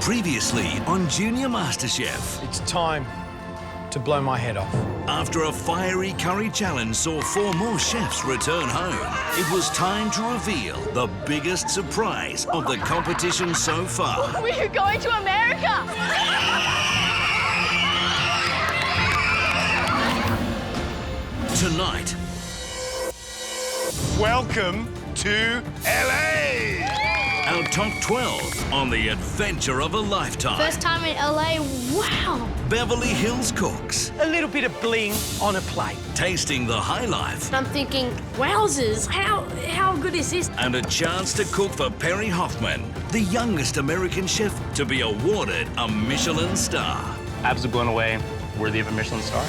Previously on Junior MasterChef. It's time to blow my head off. After a fiery curry challenge saw 4 more chefs return home, it was time to reveal the biggest surprise of the competition so far. We're going to America! Tonight, welcome to LA! our top 12 on the adventure of a lifetime. First time in LA, wow! Beverly Hills cooks, A little bit of bling on a plate. tasting the high life, I'm thinking, wowzers, how good is this? and a chance to cook for Perry Hoffman, the youngest American chef to be awarded a Michelin star. Absolutely blown away, worthy of a Michelin star.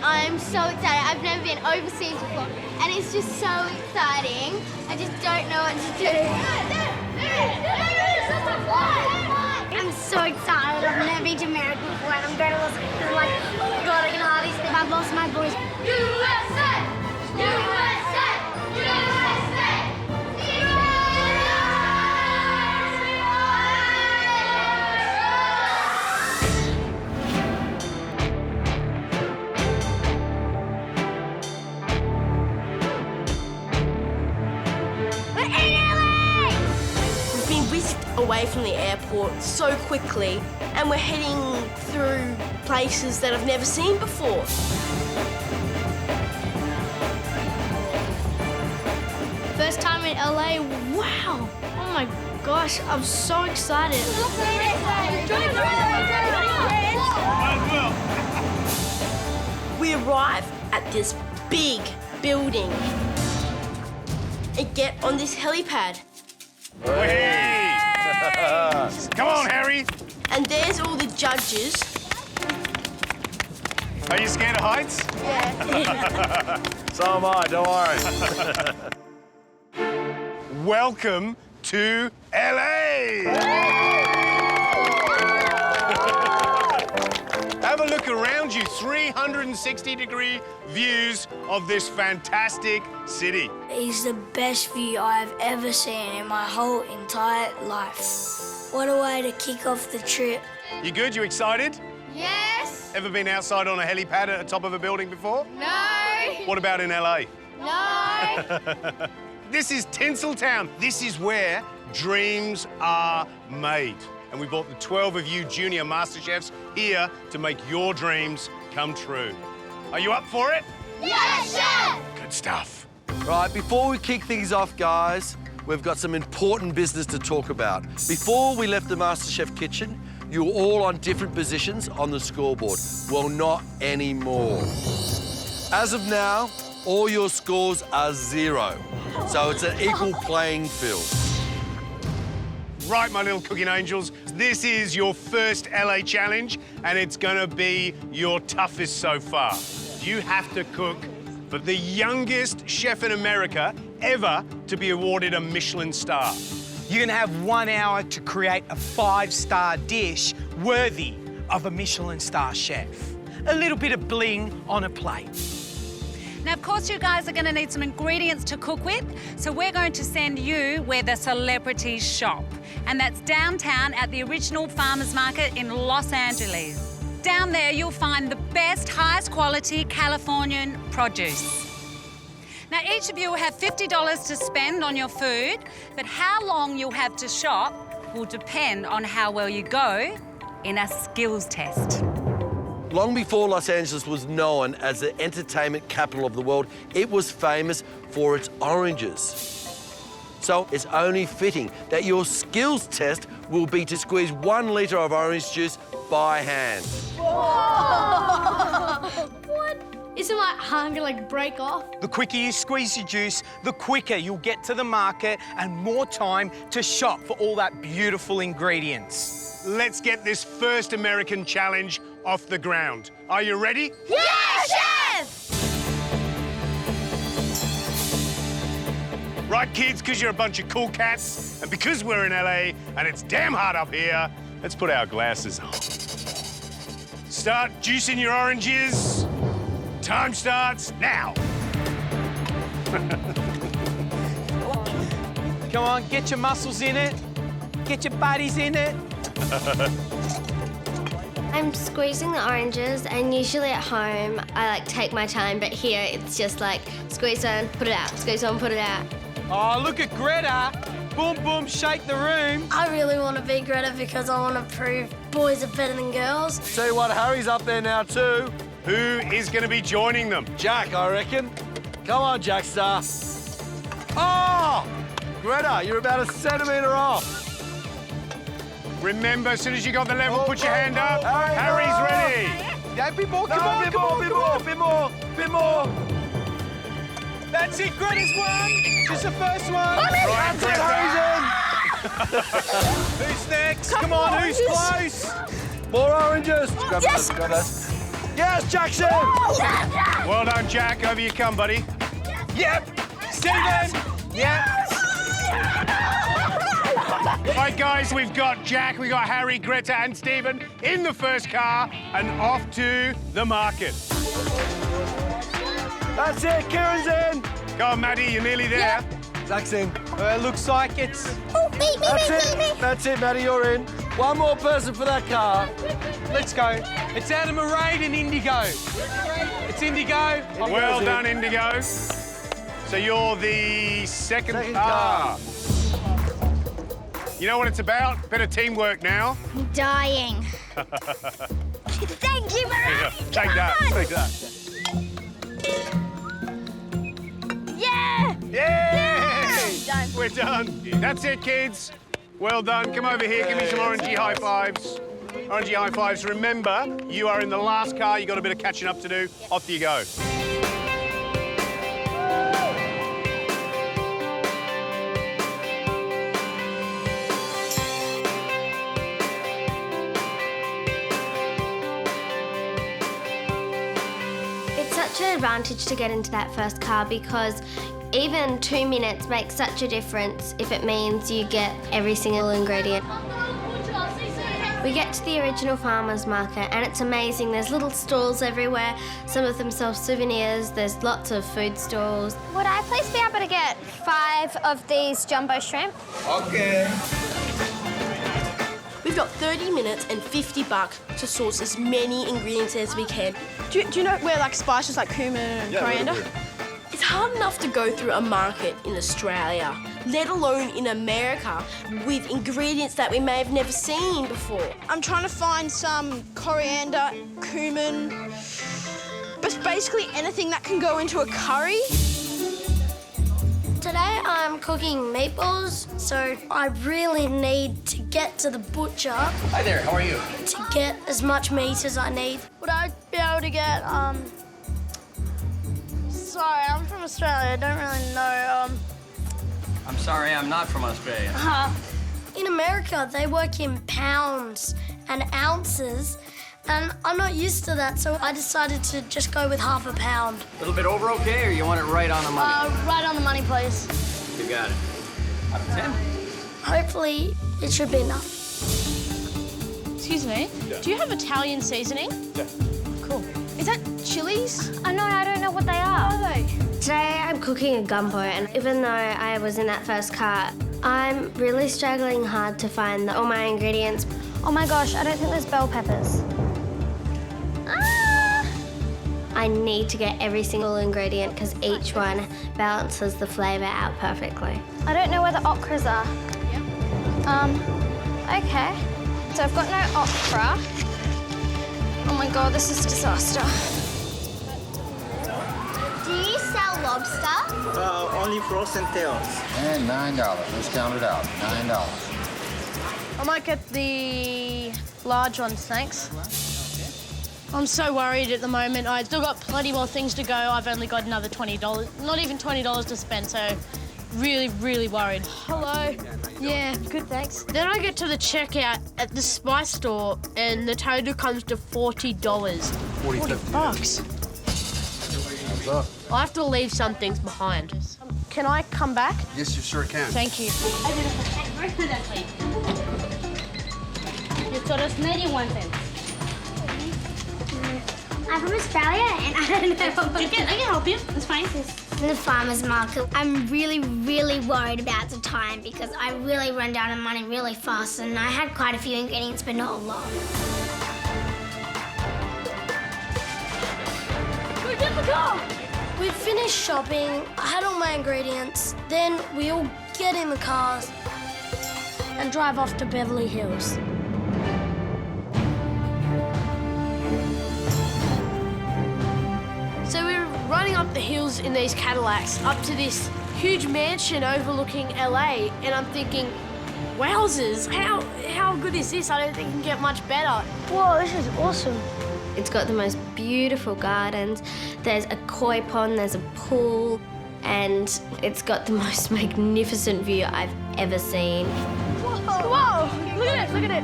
I'm so excited. I've never been overseas before, and it's just so exciting. I just don't know what to do. I'm so excited. I've never been to America before, and I'm going to Los Angeles. Like, oh my God, I can hardly sleep. I've lost my voice. USA! USA! USA! Away from the airport so quickly, and we're heading through places that I've never seen before. First time in LA, wow! Oh my gosh, I'm so excited. We arrive at this big building and get on this helipad. Hey! Come on, Harry. And there's all the judges. Are you scared of heights? Yeah. So am I, don't worry. Welcome to LA! Have a look around you, 360-degree views of this fantastic city. It's the best view I've ever seen in my whole entire life. What a way to kick off the trip. You good? You excited? Yes? Ever been outside on a helipad at the top of a building before? No? What about in LA? No? This is Tinseltown. This is where dreams are made. And we brought the 12 of you junior MasterChefs here to make your dreams come true. Are you up for it? Yes, chef! Good stuff. Right, before we kick things off, guys, we've got some important business to talk about. Before we left the MasterChef kitchen, you were all on different positions on the scoreboard. Well, not anymore. As of now, all your scores are 0. So it's an equal playing field. Right, my little cooking angels, this is your first LA challenge, and it's gonna be your toughest so far. You have to cook for the youngest chef in America ever to be awarded a Michelin star. You're gonna have 1 hour to create a 5-star dish worthy of a Michelin star chef. A little bit of bling on a plate. Now, of course, you guys are going to need some ingredients to cook with, so we're going to send you where the celebrities shop, and that's downtown at the original farmers market in Los Angeles. Down there, you'll find the best, highest quality Californian produce. Now, each of you will have $50 to spend on your food, but how long you'll have to shop will depend on how well you go in a skills test. Long before Los Angeles was known as the entertainment capital of the world, it was famous for its oranges. So it's only fitting that your skills test will be to squeeze 1 litre of orange juice by hand. What? Isn't my hand gonna like break off? The quicker you squeeze your juice, the quicker you'll get to the market and more time to shop for all that beautiful ingredients. Let's get this first American challenge off the ground. Are you ready? Yeah, chef! Right, kids, because you're a bunch of cool cats, and because we're in LA and it's damn hot up here, let's put our glasses on. Start juicing your oranges. Time starts now. Come on, get your muscles in it. Get your bodies in it. I'm squeezing the oranges, and usually at home I like take my time, but here it's just like squeeze on, put it out, squeeze on, put it out. Oh, look at Greta. Boom, boom, shake the room. I really want to be Greta because I want to prove boys are better than girls. Tell you what, Harry's up there now too. Who is going to be joining them? Jack, I reckon. Come on, Jackstar. Oh! Greta, you're about a centimetre off. Remember, as soon as you got the level, put your hand up. Harry, Harry's no! ready. Yeah, bit more, No, come on, bit come more, on, bit come more, on. bit more, bit more. That's it, Greta's won. Just the first one. Right, Greta. Who's next? Come on, who's close? More oranges. Grab those, grab those. Yes, Jackson! Well done, Jack. Over you come, buddy. Yep. Stephen. Yep. Right, guys, we've got Jack, we've got Harry, Greta, and Stephen in the first car and off to the market. That's it, Kieran's in. Go on, Maddie, you're nearly there. Zach's in. Looks like it's... That's it, Maddie, you're in. One more person for that car. Let's go. It's Adam Arade and Indigo. It's Indigo. Well done, Indigo. So you're the second car. You know what it's about? Bit of teamwork now. I'm dying. Thank you, Marie. Take that, take that. Yeah! Yay! Done. We're done. That's it, kids. Well done. Come over here, give me some orangey high fives. Orangey high fives. Remember, you are in the last car. You've got a bit of catching up to do. Off you go. It's such an advantage to get into that first car because even 2 minutes makes such a difference if it means you get every single ingredient. We get to the original farmers market and it's amazing. There's little stalls everywhere. Some of them sell souvenirs. There's lots of food stalls. Would I please be able to get 5 of these jumbo shrimp? Okay. We've got 30 minutes and $50 to source as many ingredients as we can. Do you know where like spices like cumin and coriander? It's hard enough to go through a market in Australia, let alone in America, with ingredients that we may have never seen before. I'm trying to find some coriander, cumin, but basically anything that can go into a curry. Today I'm cooking meatballs, so I really need to get to the butcher. Hi there, how are you? To get as much meat as I need. Would I be able to get, Sorry, I'm from Australia, I don't really know, I'm sorry, I'm not from Australia. In America, they work in pounds and ounces, and I'm not used to that, so I decided to just go with half a pound. A little bit over okay, or you want it right on the money? Right on the money, please. You got it. Out of 10? Hopefully, it should be enough. Excuse me, do you have Italian seasoning? Yeah. Cool. Is that chilies? Oh, no, I don't know what they are. What are they? Today I'm cooking a gumbo, and even though I was in that first car, I'm really struggling hard to find all my ingredients. Oh my gosh, I don't think there's bell peppers. I need to get every single ingredient because each one balances the flavour out perfectly. I don't know where the okras are. Yep. Okay. So I've got no okra. Oh my God, this is disaster. Do you sell lobster? Only frozen tails. And $9. Let's count it out. $9. I might get the large ones, thanks. I'm so worried at the moment. I still got plenty more things to go. I've only got another $20, not even $20 to spend, so really, really worried. Hello. Yeah, good, thanks. Then I get to the checkout at the spice store and the total comes to $40. $40. I have to leave some things behind. Can I come back? Yes, you sure can. Thank you. I'm from Australia and I don't know. I can help you. It's fine. In the farmer's market, I'm really, really worried about the time because I really run down on money really fast and I had quite a few ingredients but not a lot. Go get the car! We finished shopping, I had all my ingredients, then we all get in the cars and drive off to Beverly Hills. So we're running up the hills in these Cadillacs up to this huge mansion overlooking LA, and I'm thinking, wowzers, how good is this? I don't think it can get much better. Whoa, this is awesome. It's got the most beautiful gardens. There's a koi pond, there's a pool, and it's got the most magnificent view I've ever seen. Whoa, look at it, look at it.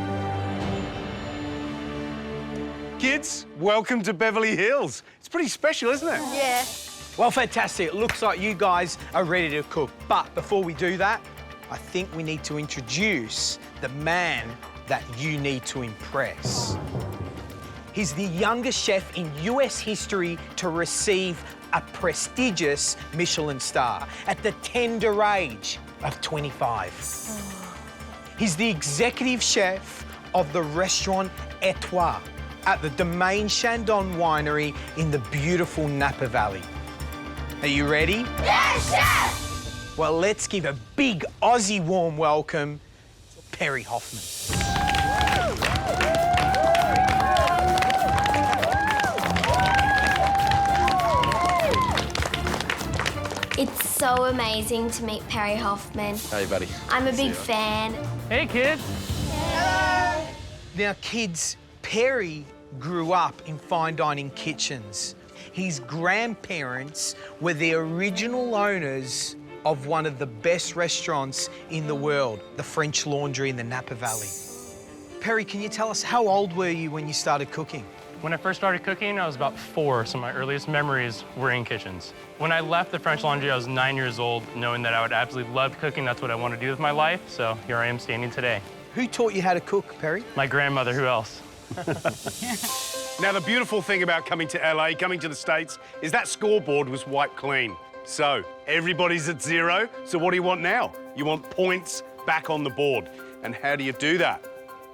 Kids, welcome to Beverly Hills. It's pretty special, isn't it? Yeah. Well, fantastic. It looks like you guys are ready to cook. But before we do that, I think we need to introduce the man that you need to impress. He's the youngest chef in US history to receive a prestigious Michelin star at the tender age of 25. He's the executive chef of the restaurant E12 at the Domaine Chandon winery in the beautiful Napa Valley. Are you ready? Yes, chef! Well, let's give a big Aussie warm welcome to Perry Hoffman. It's so amazing to meet Perry Hoffman. Hey, buddy. I'm a big fan. Hey, kids. Now, kids, Perry grew up in fine dining kitchens. His grandparents were the original owners of one of the best restaurants in the world, the French Laundry in the Napa Valley. Perry, can you tell us how old were you when you started cooking? When I first started cooking, I was about 4, so my earliest memories were in kitchens. When I left the French Laundry, I was 9 years old, knowing that I would absolutely love cooking. That's what I want to do with my life, so here I am standing today. Who taught you how to cook, Perry? My grandmother, who else? Now, the beautiful thing about coming to LA, coming to the States, is that scoreboard was wiped clean. So, everybody's at 0, so what do you want now? You want points back on the board. And how do you do that?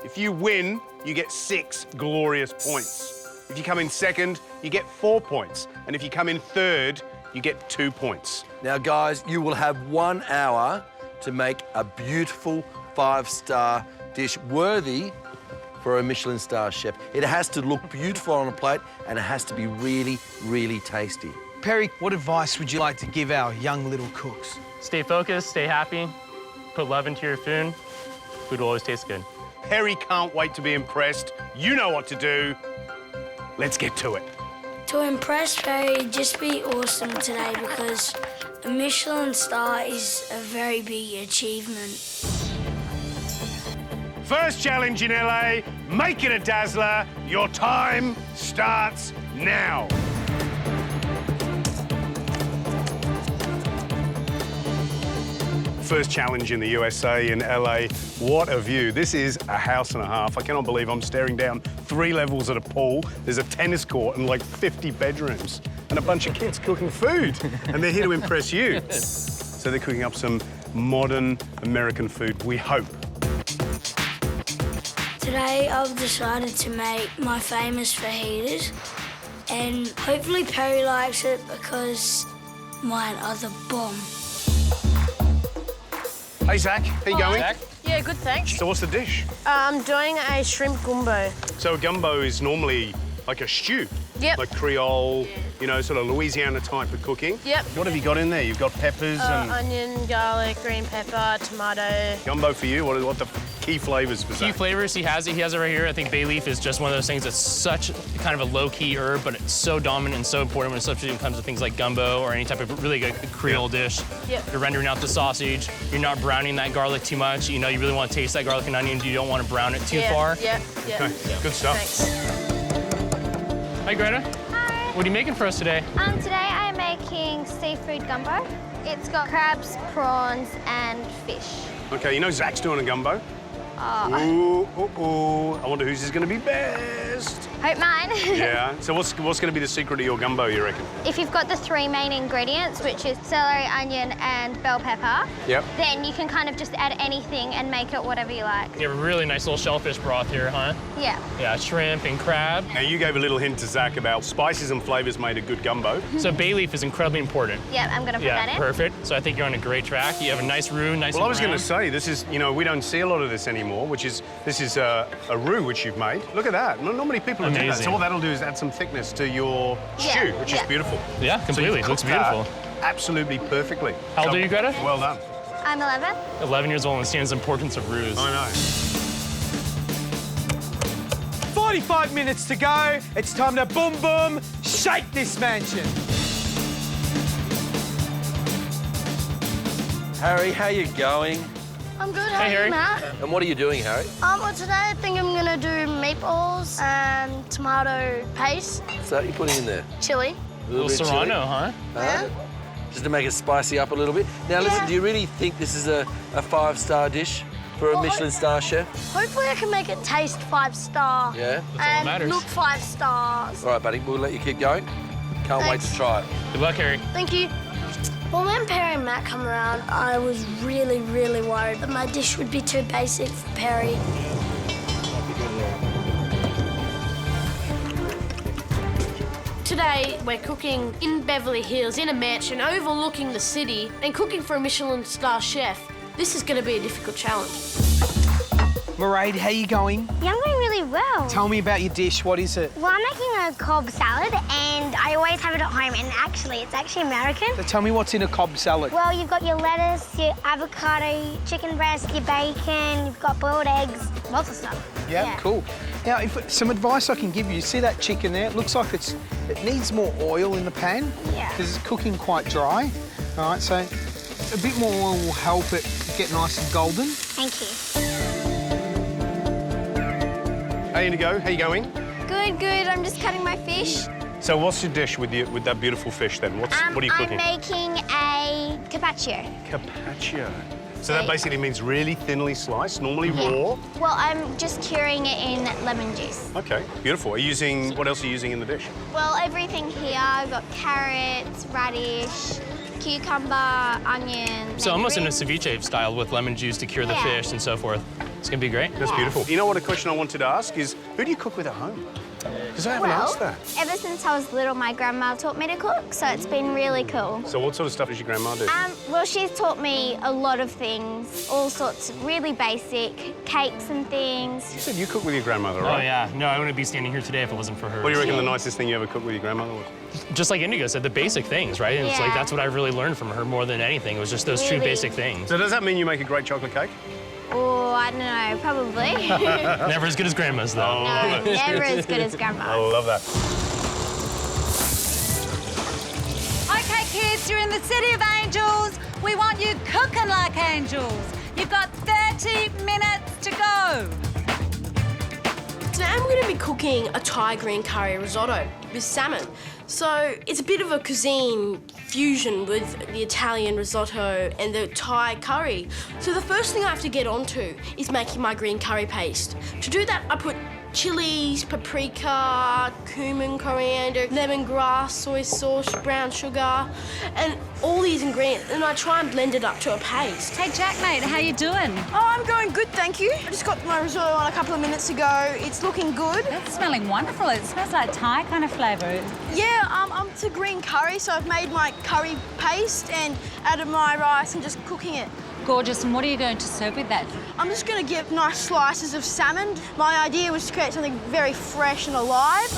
If you win, you get 6 glorious points. If you come in second, you get 4 points. And if you come in third, you get 2 points. Now, guys, you will have 1 hour to make a beautiful 5-star dish worthy for a Michelin star chef. It has to look beautiful on a plate and it has to be really, really tasty. Perry, what advice would you like to give our young little cooks? Stay focused, stay happy, put love into your food. Food will always taste good. Perry can't wait to be impressed. You know what to do. Let's get to it. To impress Perry, just be awesome today because a Michelin star is a very big achievement. First challenge in LA, make it a dazzler. Your time starts now. First challenge in the USA, in LA. What a view. This is a house and a half. I cannot believe I'm staring down 3 levels at a pool. There's a tennis court and like 50 bedrooms and a bunch of kids cooking food. And they're here to impress you. So they're cooking up some modern American food, we hope. Today I've decided to make my famous fajitas and hopefully Perry likes it because mine are the bomb. Hey, Zach, how you going? Zach? Yeah, Yeah, good, thanks. So what's the dish? I'm doing a shrimp gumbo. So a gumbo is normally like a stew. Yep. Like Creole, you know, sort of Louisiana type of cooking. Yep. What have you got in there? You've got peppers and... Onion, garlic, green pepper, tomato. Gumbo for you, what the key flavours for Key that? flavors, he has it right here. I think bay leaf is just one of those things that's such kind of a low-key herb, but it's so dominant and so important when it comes to things like gumbo or any type of really good Creole dish. Yep. You're rendering out the sausage. You're not browning that garlic too much. You know, you really want to taste that garlic and onion. You don't want to brown it too far. Yeah. Okay, good stuff. Thanks. Hi, Greta. Hi. What are you making for us today? Today I'm making seafood gumbo. It's got crabs, prawns, and fish. Okay, you know Zach's doing a gumbo? Ooh. I wonder whose is going to be best. Hope mine. Yeah. So what's going to be the secret of your gumbo, you reckon? If you've got the 3 main ingredients, which is celery, onion, and bell pepper, Yep. then you can kind of just add anything and make it whatever you like. You have a really nice little shellfish broth here, huh? Yeah. Yeah, shrimp and crab. Now, you gave a little hint to Zach about spices and flavours made a good gumbo. So bay leaf is incredibly important. Yeah, I'm gonna put that in. Perfect. So I think you're on a great track. You have a nice roux, nice Well, I and was going to brown. say, this is, you know, we don't see a lot of this anymore, this is a roux which you've made. Look at that. Not many people do that. Amazing. So what that'll do is add some thickness to your stew, which is beautiful. Yeah, completely. So you've Looks cooked that beautiful. absolutely perfectly. How old are you, Greta? Well done. I'm 11. 11 years old and understands the importance of roux. I know. 45 minutes to go. It's time to boom, boom, shake this mansion. Harry, how you going? I'm good. How are Harry. you, Matt? And what are you doing, Harry? Well, today I think I'm gonna do meatballs and tomato paste, So what are you putting in there? chili. A little bit of serrano, chili? huh? Yeah. Just to make it spicy up a little bit. Now, listen, Yeah. do you really think this is a 5-star dish for a Well, Michelin star chef? Hopefully I can make it taste 5-star. Yeah? That's all that And matters. look 5 stars. All right, buddy, we'll let you keep going. Can't wait to Thanks. try it. Good luck, Harry. Thank you. Well, when Perry and Matt come around, I was really, really worried that my dish would be too basic for Perry. Today, we're cooking in Beverly Hills, in a mansion overlooking the city, and cooking for a Michelin star chef. This is going to be a difficult challenge. Mairead, how you going? Yeah, I'm doing really well. Tell me about your dish. What is it? Well, I'm making a Cobb salad, and I always have it at home, and it's actually American. So tell me what's in a Cobb salad. Well, you've got your lettuce, your avocado, chicken breast, your bacon, you've got boiled eggs, lots of stuff. Yeah, cool. Now, some advice I can give you. See that chicken there? It looks like it needs more oil in the pan. Yeah. Because it's cooking quite dry. All right, so a bit more oil will help it get nice and golden. Thank you. Hey, Indigo, how you going? Good, good. I'm just cutting my fish. So what's your dish with that beautiful fish then? What are you cooking? I'm making a carpaccio. Carpaccio. So that basically means really thinly sliced, normally raw. Well, I'm just curing it in lemon juice. Okay, beautiful. What else are you using in the dish? Well, everything here, I've got carrots, radish, cucumber, onion. So almost in a mandarin. ceviche style with lemon juice to cure the Yeah. fish and so forth. It's gonna be great. That's beautiful. You know what a question I wanted to ask is, who do you cook with at home? Because I haven't Well, asked that. ever since I was little, my grandma taught me to cook, so it's been really cool. So what sort of stuff does your grandma do? Well, she's taught me a lot of things, all sorts of really basic cakes and things. You said you cook with your grandmother, Oh right? yeah, no, I wouldn't be standing here today if it wasn't for her. What do you reckon the nicest thing you ever cooked with your grandmother was? Just like Indigo said, the basic things, right? And it's like Yeah. that's what I really learned from her more than anything. It was just those true Really? basic things. So does that mean you make a great chocolate cake? Oh, I don't know, probably. Never as good as grandma's though. No, never as good as I grandma. love that. Okay, kids, you're in the City of Angels. We want you cooking like angels. You've got 30 minutes to go. Today I'm going to be cooking a Thai green curry risotto with salmon. So it's a bit of a cuisine fusion with the Italian risotto and the Thai curry. So the first thing I have to get onto is making my green curry paste. To do that, I put chilies, paprika, cumin, coriander, lemongrass, soy sauce, brown sugar, and all these ingredients, and I try and blend it up to a paste. Hey, Jack, mate, how you doing? Oh, I'm going good, thank you. I just got my risotto on a couple of minutes ago. It's looking good. It's smelling wonderful. It smells like Thai kind of flavour. Yeah, I'm to green curry, so I've made my curry paste and added my rice and just cooking it. Gorgeous. And what are you going to serve with that? I'm just going to give nice slices of salmon. My idea was to create something very fresh and alive.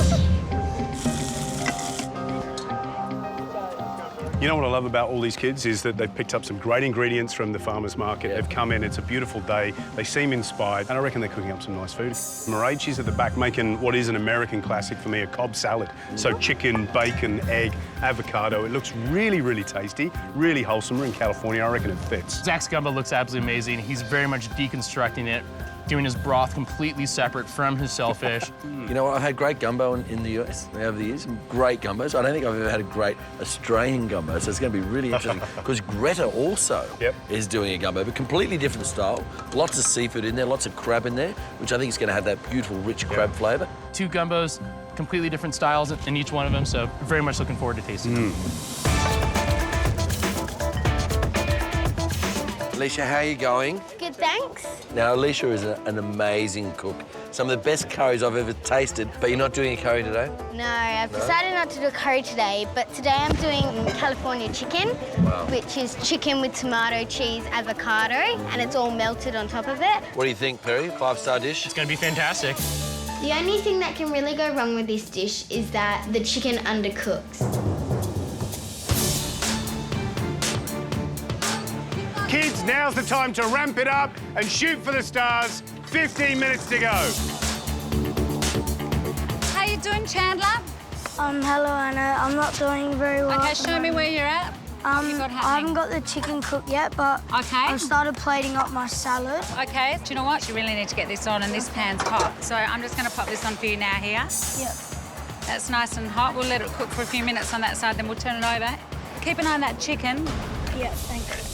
You know what I love about all these kids is that they've picked up some great ingredients from the farmer's market. Yeah. They've come in, it's a beautiful day, they seem inspired, and I reckon they're cooking up some nice food. Mairead, she's at the back making what is an American classic for me, a Cobb salad. So chicken, bacon, egg, avocado. It looks really, really tasty, really wholesome. We're in California, I reckon it fits. Zach's gumbo looks absolutely amazing. He's very much deconstructing it, doing his broth completely separate from his shellfish. You know what? I've had great gumbo in the US over the years. Great gumbos. I don't think I've ever had a great Australian gumbo, so it's going to be really interesting. Because Greta also is doing a gumbo, but completely different style. Lots of seafood in there, lots of crab in there, which I think is going to have that beautiful, rich crab flavour. 2 gumbos, completely different styles in each one of them, so very much looking forward to tasting them. Alicia, how are you going? Good, thanks. Now, Alicia is an amazing cook. Some of the best curries I've ever tasted, but you're not doing a curry today? No, I've decided not to do a curry today, but today I'm doing California chicken, which is chicken with tomato, cheese, avocado, and it's all melted on top of it. What do you think, Perry? 5-star dish? It's going to be fantastic. The only thing that can really go wrong with this dish is that the chicken undercooks. Kids, now's the time to ramp it up and shoot for the stars. 15 minutes to go. How you doing, Chandler? Hello, Anna. I'm not doing very well. Okay, show me where you're at. What you got I happening? haven't got the chicken cooked yet, but I've started plating up my salad. Okay, do you know what? You really need to get this on, and this pan's hot. So I'm just going to pop this on for you now here. Yep. That's nice and hot. We'll let it cook for a few minutes on that side, then we'll turn it over. Keep an eye on that chicken. Yep, thanks.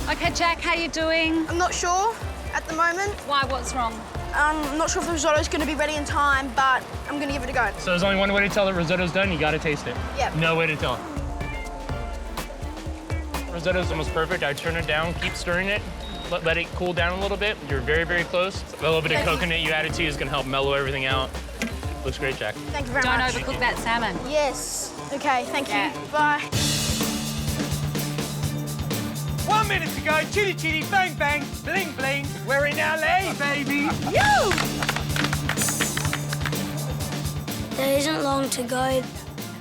Okay, Jack, how you doing? I'm not sure at the moment. Why, what's wrong? I'm not sure if the risotto's going to be ready in time, but I'm going to give it a go. So there's only one way to tell that risotto's done, you got to taste it. Yep. No way to tell. Risotto's almost perfect. I turn it down, keep stirring it, let it cool down a little bit. You're very, very close. A little bit of coconut you added to is going to help mellow everything out. Looks great, Jack. Thank you very Don't much. overcook that salmon. Yes. Okay, thank Yeah. you. Bye. 1 minute to go. Chitty chitty, bang bang, bling bling. We're in LA, baby. There isn't long to go.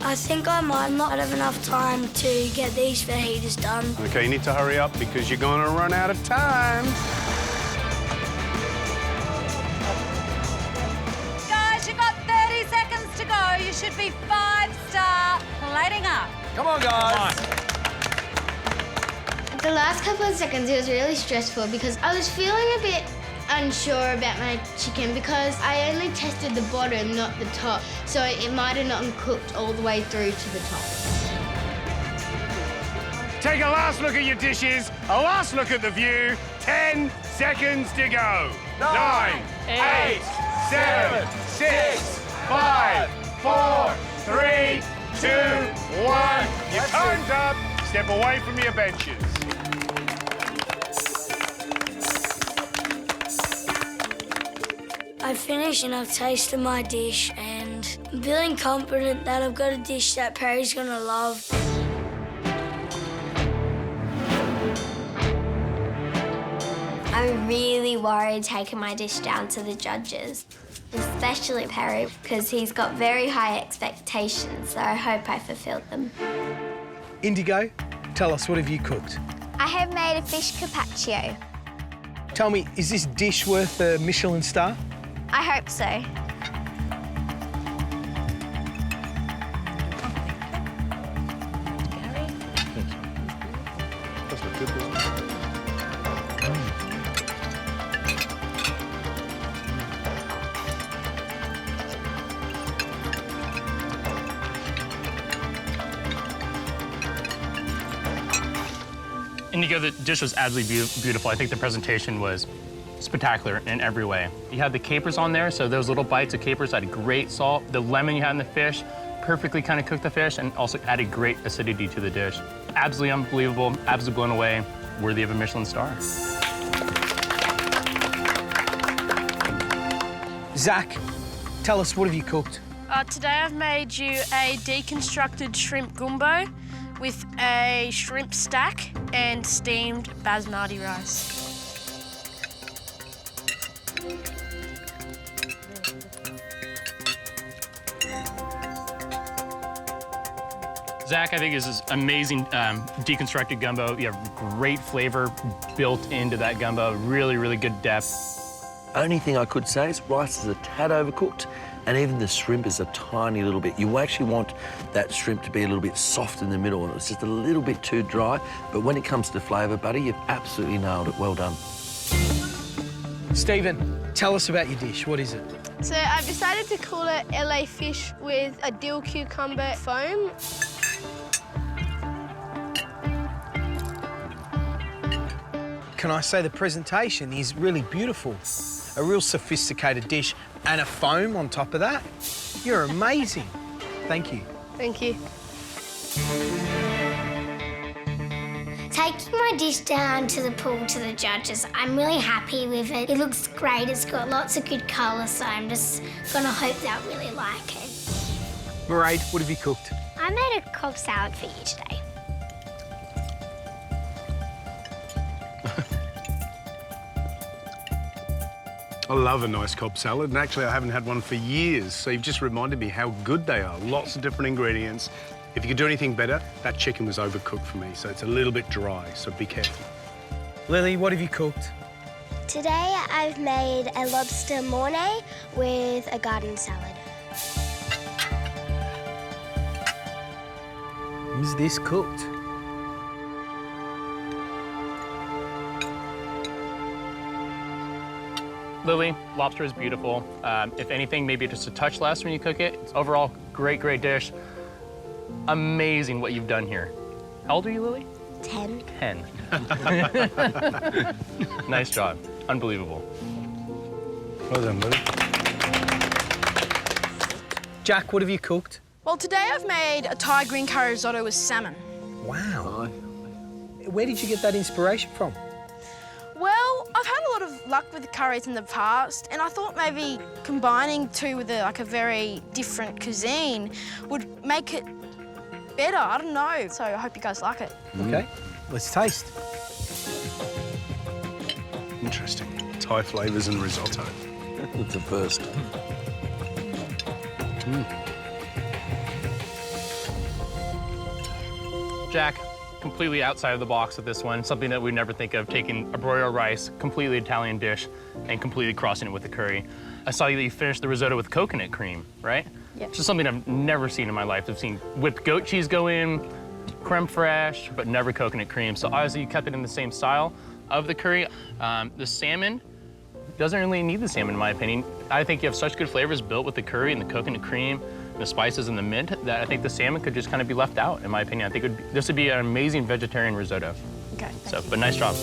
I think I might not have enough time to get these fajitas done. Okay, you need to hurry up because you're going to run out of time. Guys, you've got 30 seconds to go. You should be 5-star plating up. Come on, guys. The last couple of seconds, it was really stressful because I was feeling a bit unsure about my chicken because I only tested the bottom, not the top. So it might have not cooked all the way through to the top. Take a last look at your dishes, a last look at the view. 10 seconds to go. 9, 8, 7, 6, 5, 4, 3, 2, 1. Your time's up. Step away from your benches. I've finished and I've tasted my dish and I'm feeling confident that I've got a dish that Perry's gonna love. I'm really worried taking my dish down to the judges, especially Perry, because he's got very high expectations, so I hope I fulfilled them. Indigo, tell us, what have you cooked? I have made a fish carpaccio. Tell me, is this dish worth a Michelin star? I hope so. Indigo, the dish was absolutely beautiful. I think the presentation was spectacular in every way. You had the capers on there, so those little bites of capers had great salt. The lemon you had in the fish perfectly kind of cooked the fish and also added great acidity to the dish. Absolutely unbelievable, absolutely blown away, worthy of a Michelin star. Zach, tell us, what have you cooked? Today I've made you a deconstructed shrimp gumbo with a shrimp stack and steamed basmati rice. Zach, I think this is amazing deconstructed gumbo. You have great flavor built into that gumbo. Really, really good depth. Only thing I could say is rice is a tad overcooked, and even the shrimp is a tiny little bit. You actually want that shrimp to be a little bit soft in the middle, and it's just a little bit too dry. But when it comes to flavour, buddy, you've absolutely nailed it. Well done. Stephen, tell us about your dish. What is it? So I've decided to call it LA fish with a dill cucumber foam. Can I say the presentation is really beautiful? A real sophisticated dish and a foam on top of that. You're amazing. Thank you. Thank you. Taking my dish down to the pool to the judges, I'm really happy with it. It looks great. It's got lots of good colour, so I'm just gonna hope they'll really like it. Mairead, what have you cooked? I made a Cobb salad for you today. I love a nice Cobb salad, and actually I haven't had one for years, so you've just reminded me how good they are. Lots of different ingredients. If you could do anything better, that chicken was overcooked for me, so it's a little bit dry, so be careful. Lily, what have you cooked? Today I've made a lobster mornay with a garden salad. Is this cooked? Lily, lobster is beautiful. If anything, maybe just a touch less when you cook it. It's overall, great, great dish. Amazing what you've done here. How old are you, Lily? 10. 10. Nice job. Unbelievable. Well done, Lily. Jack, what have you cooked? Well, today I've made a Thai green curry risotto with salmon. Wow. Where did you get that inspiration from? Well, I've had a lot of luck with curries in the past, and I thought maybe combining two with a very different cuisine would make it better. I don't know. So I hope you guys like it. OK, let's taste. Interesting. Thai flavours and risotto. It's a first. Jack, completely outside of the box with this one. Something that we'd never think of, taking a broiled rice, completely Italian dish, and completely crossing it with the curry. I saw that you finished the risotto with coconut cream, right? Yep. Which is something I've never seen in my life. I've seen whipped goat cheese go in, creme fraiche, but never coconut cream. So obviously you kept it in the same style of the curry. The salmon doesn't really need the salmon, in my opinion. I think you have such good flavors built with the curry and the coconut cream, and the spices and the mint, that I think the salmon could just kind of be left out, in my opinion. I think this would be an amazing vegetarian risotto. Okay. So, but nice job.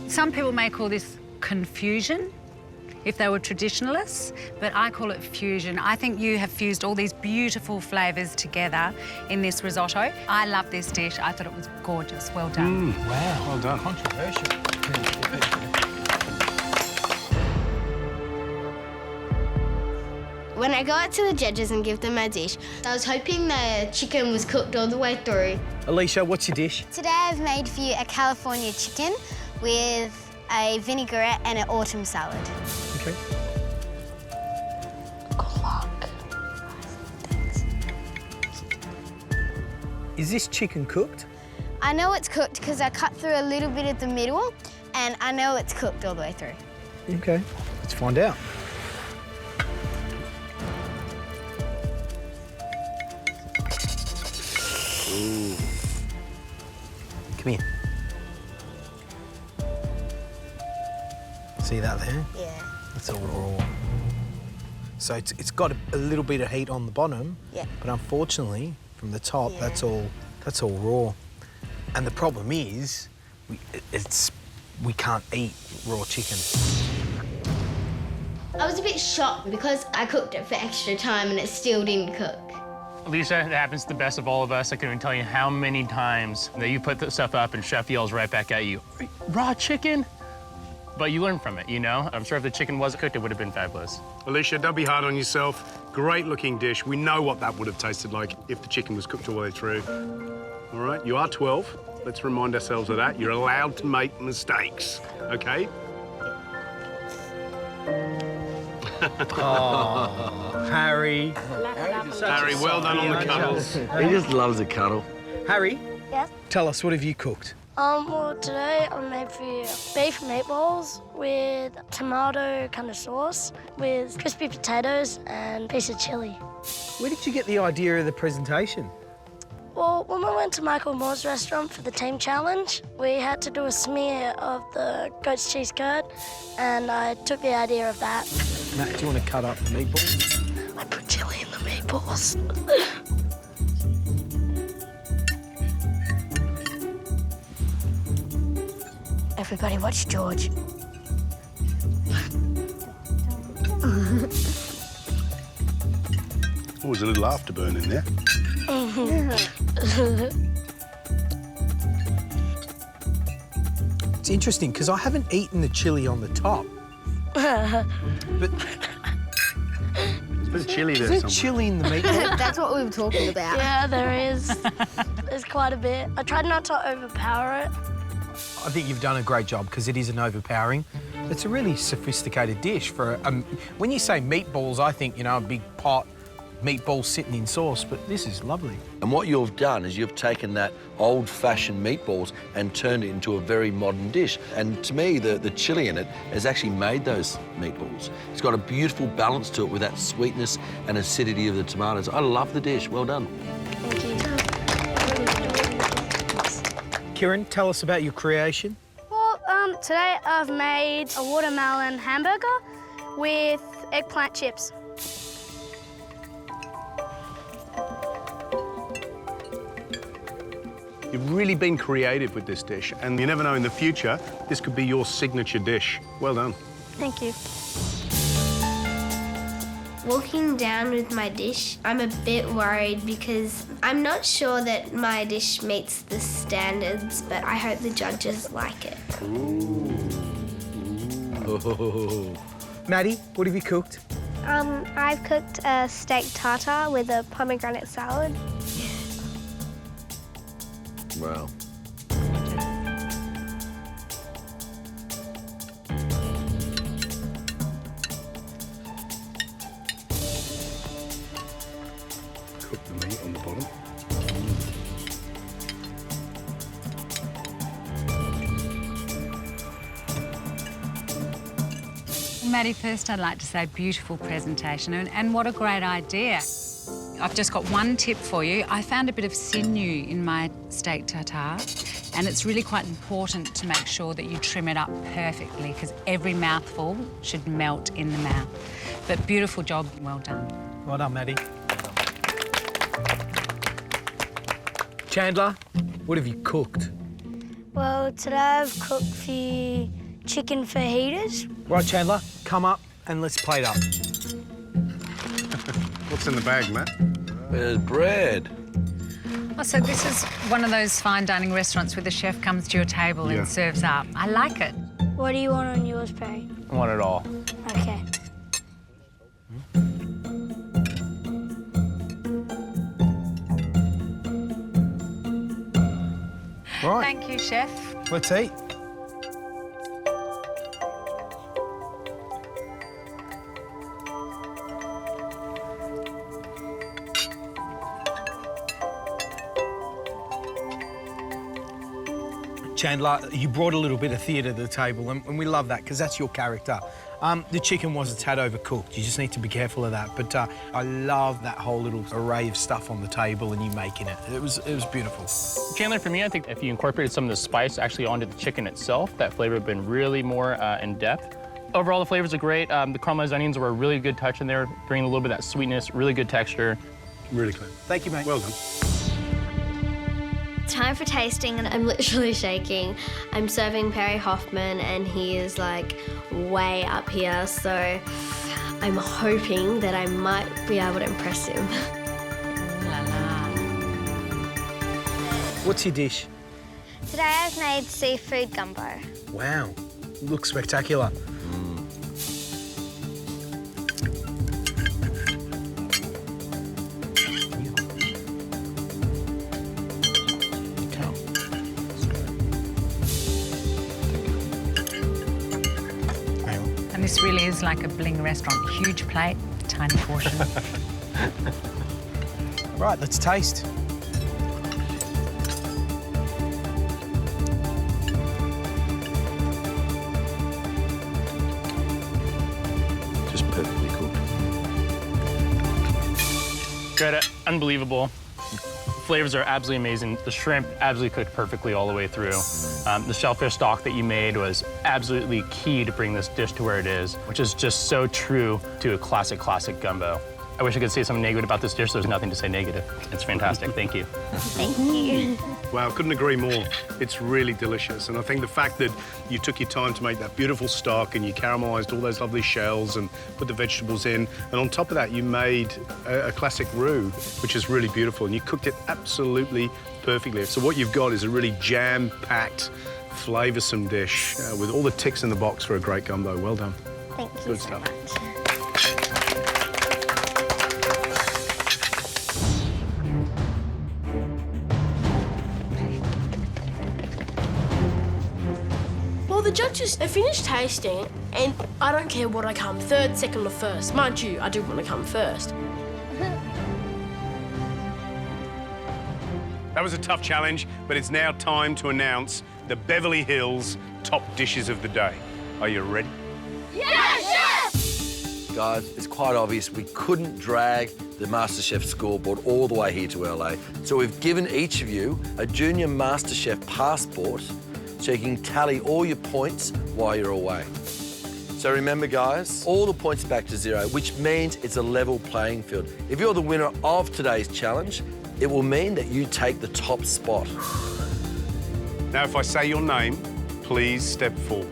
Some people may call this confusion if they were traditionalists, but I call it fusion. I think you have fused all these beautiful flavours together in this risotto. I love this dish. I thought it was gorgeous. Well done. Wow. Well done. Controversial. When I go out to the judges and give them my dish, I was hoping the chicken was cooked all the way through. Alicia, what's your dish? Today I've made for you a California chicken with a vinaigrette and an autumn salad. OK. Good luck. Is this chicken cooked? I know it's cooked because I cut through a little bit of the middle, and I know it's cooked all the way through. OK, let's find out. Ooh. Come here. See that there? Yeah. That's all raw. So it's got a little bit of heat on the bottom, Yeah. but unfortunately, from the top, Yeah. that's all raw. And the problem is, we can't eat raw chicken. I was a bit shocked because I cooked it for extra time and it still didn't cook. Lisa, it happens to the best of all of us. I couldn't even tell you how many times that you put the stuff up and chef yells right back at you, raw chicken? But you learn from it, you know? I'm sure if the chicken wasn't cooked, it would have been fabulous. Alicia, don't be hard on yourself. Great looking dish. We know what that would have tasted like if the chicken was cooked all the way through. All right, you are 12. Let's remind ourselves of that. You're allowed to make mistakes, okay? Oh, Harry. Harry, well done on the cuddles. He just loves a cuddle. Harry, Yes? tell us, what have you cooked? Well, today I made for you beef meatballs with tomato kind of sauce, with crispy potatoes and a piece of chili. Where did you get the idea of the presentation? Well, when we went to Michael Moore's restaurant for the team challenge, we had to do a smear of the goat's cheese curd, and I took the idea of that. Matt, do you want to cut up the meatballs? I put chili in the meatballs. Everybody watch George. Oh, there's a little afterburn in there. It's interesting, because I haven't eaten the chili on the top. But There's a bit of chili there is there somewhere. chili in the meatball? That's what we were talking about. Yeah, there is. There's quite a bit. I tried not to overpower it. I think you've done a great job, because it isn't overpowering. It's a really sophisticated dish for when you say meatballs, I think, you know, a big pot, meatballs sitting in sauce, but this is lovely. And what you've done is you've taken that old-fashioned meatballs and turned it into a very modern dish. And to me, the chili in it has actually made those meatballs. It's got a beautiful balance to it with that sweetness and acidity of the tomatoes. I love the dish. Well done. Thank you. Kieran, tell us about your creation. Well, today I've made a watermelon hamburger with eggplant chips. You've really been creative with this dish, and you never know, in the future, this could be your signature dish. Well done. Thank you. Walking down with my dish, I'm a bit worried because I'm not sure that my dish meets the standards, but I hope the judges like it. Maddie, what have you cooked? I've cooked a steak tartare with a pomegranate salad. Wow. Cook the meat on the bottom. Maddie, first I'd like to say beautiful presentation and what a great idea. I've just got one tip for you. I found a bit of sinew in my steak tartare, and it's really quite important to make sure that you trim it up perfectly because every mouthful should melt in the mouth. But beautiful job, well done. Well done, Maddie. Chandler, what have you cooked? Well, today I've cooked for you chicken fajitas. Right, Chandler, come up and let's plate up. What's in the bag, Matt? There's bread. Oh, so this is one of those fine dining restaurants where the chef comes to your table and serves up. I like it. What do you want on yours, Perry? I want it all. Okay. Right, Thank you, chef. let's eat. Chandler, you brought a little bit of theatre to the table, and we love that because that's your character. The chicken was a tad overcooked. You just need to be careful of that. But I love that whole little array of stuff on the table and you making it. It was beautiful. Chandler, for me, I think if you incorporated some of the spice actually onto the chicken itself, that flavor would have been really more in depth. Overall, the flavors are great. The caramelized onions were a really good touch in there, bringing a little bit of that sweetness, really good texture. Really clean. Thank you, mate. Well done. Time for tasting, and I'm literally shaking. I'm serving Perry Hoffman, and he is like way up here, so I'm hoping that I might be able to impress him. La la. What's your dish? Today I've made seafood gumbo. Wow, looks spectacular. This really is like a bling restaurant. Huge plate, tiny portion. Right, let's taste. Just perfectly cooked. Greta, unbelievable. Flavors are absolutely amazing. The shrimp absolutely cooked perfectly all the way through. The shellfish stock that you made was absolutely key to bring this dish to where it is, which is just so true to a classic gumbo. I wish I could say something negative about this dish. There's nothing to say negative. It's fantastic. Thank you. Thank you. Wow, couldn't agree more. It's really delicious. And I think the fact that you took your time to make that beautiful stock and you caramelized all those lovely shells and put the vegetables in. And on top of that, you made a classic roux, which is really beautiful. And you cooked it absolutely perfectly. So what you've got is a really jam-packed, flavoursome dish with all the ticks in the box for a great gumbo. Well done. Thank you Good so stuff. much. Well, the judges, they finished tasting, and I don't care what I come, third, second, or first. Mind you, I do want to come first. That was a tough challenge, but it's now time to announce the Beverly Hills top dishes of the day. Are you ready? Guys, it's quite obvious we couldn't drag the MasterChef scoreboard all the way here to LA. So we've given each of you a junior MasterChef passport so you can tally all your points while you're away. So remember, guys, all the points back to zero, which means it's a level playing field. If you're the winner of today's challenge, it will mean that you take the top spot. Now, if I say your name, please step forward.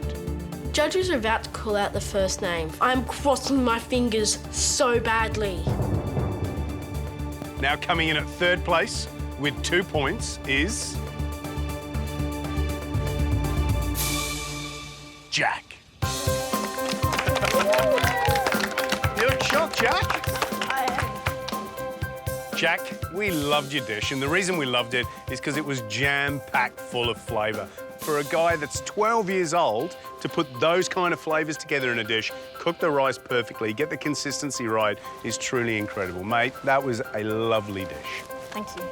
Judges are about to call out the first name. I'm crossing my fingers so badly. Now, coming in at third place with 2 points is Jack. You look shocked, Jack. Jack, we loved your dish, and the reason we loved it is because it was jam-packed full of flavour. For a guy that's 12 years old to put those kind of flavours together in a dish, cook the rice perfectly, get the consistency right, is truly incredible. Mate, that was a lovely dish. Thank you.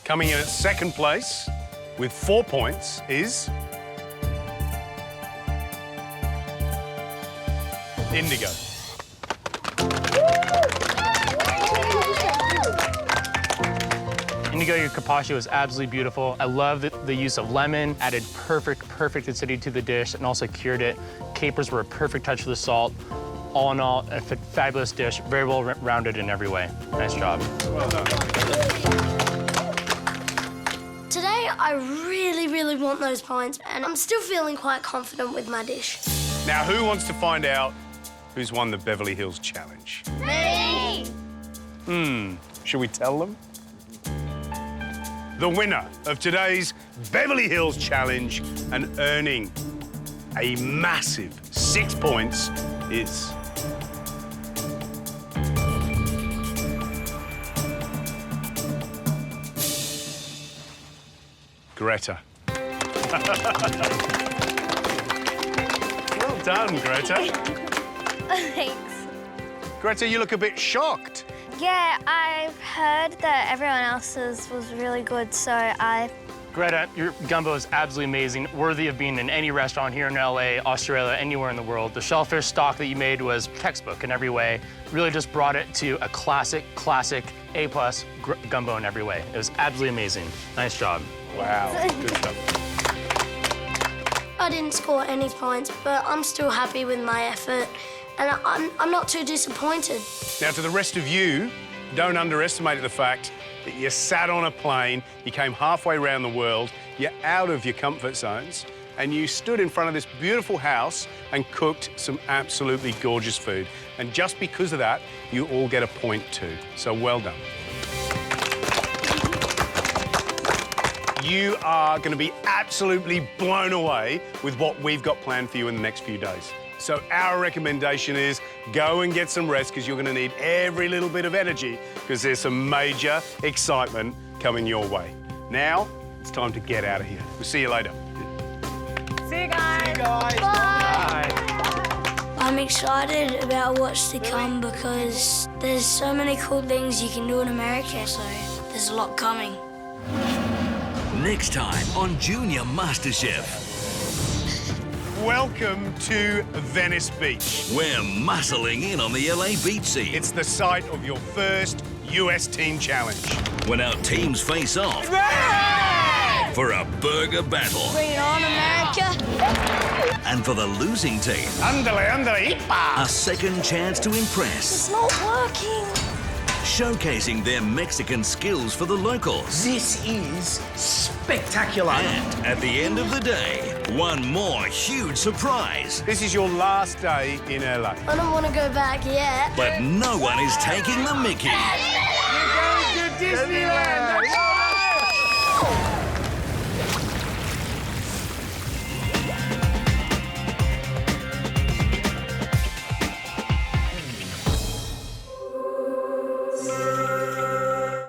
Coming in at second place with 4 points is Indigo. Indigo, your carpaccio is absolutely beautiful. I love the use of lemon, added perfect acidity to the dish, and also cured it. Capers were a perfect touch of the salt. All in all, a fabulous dish, very well rounded in every way. Nice job. Well done. Today, I really want those points, and I'm still feeling quite confident with my dish. Now, who wants to find out who's won the Beverly Hills Challenge? Me! Should we tell them? The winner of today's Beverly Hills Challenge and earning a massive 6 points is Greta. Well done, Greta. Thanks. Greta, you look a bit shocked. Yeah, I've heard that everyone else's was really good, so I... Greta, your gumbo is absolutely amazing, worthy of being in any restaurant here in LA, Australia, anywhere in the world. The shellfish stock that you made was textbook in every way. Really just brought it to a classic A+ gumbo in every way. It was absolutely amazing. Nice job. Wow, good stuff. I didn't score any points, but I'm still happy with my effort, and I'm not too disappointed. Now, to the rest of you, don't underestimate the fact that you sat on a plane, you came halfway around the world, you're out of your comfort zones, and you stood in front of this beautiful house and cooked some absolutely gorgeous food. And just because of that, you all get a point too. So well done. You are going to be absolutely blown away with what we've got planned for you in the next few days. So our recommendation is go and get some rest, because you're going to need every little bit of energy, because there's some major excitement coming your way. Now, it's time to get out of here. We'll see you later. See you guys. See you guys. Bye. I'm excited about what's to come because there's so many cool things you can do in America, so there's a lot coming. Next time on Junior MasterChef. Welcome to Venice Beach. We're muscling in on the LA beach scene. It's the site of your first US Team Challenge. When our teams face off for a burger battle. Bring it on, America. And for the losing team, Andale, andale, ipa. a second chance to impress. It's not working. Showcasing their Mexican skills for the locals. This is spectacular. And at the end of the day, one more huge surprise. This is your last day in LA. I don't want to go back yet. But no one is taking the mickey. We're going to Disneyland.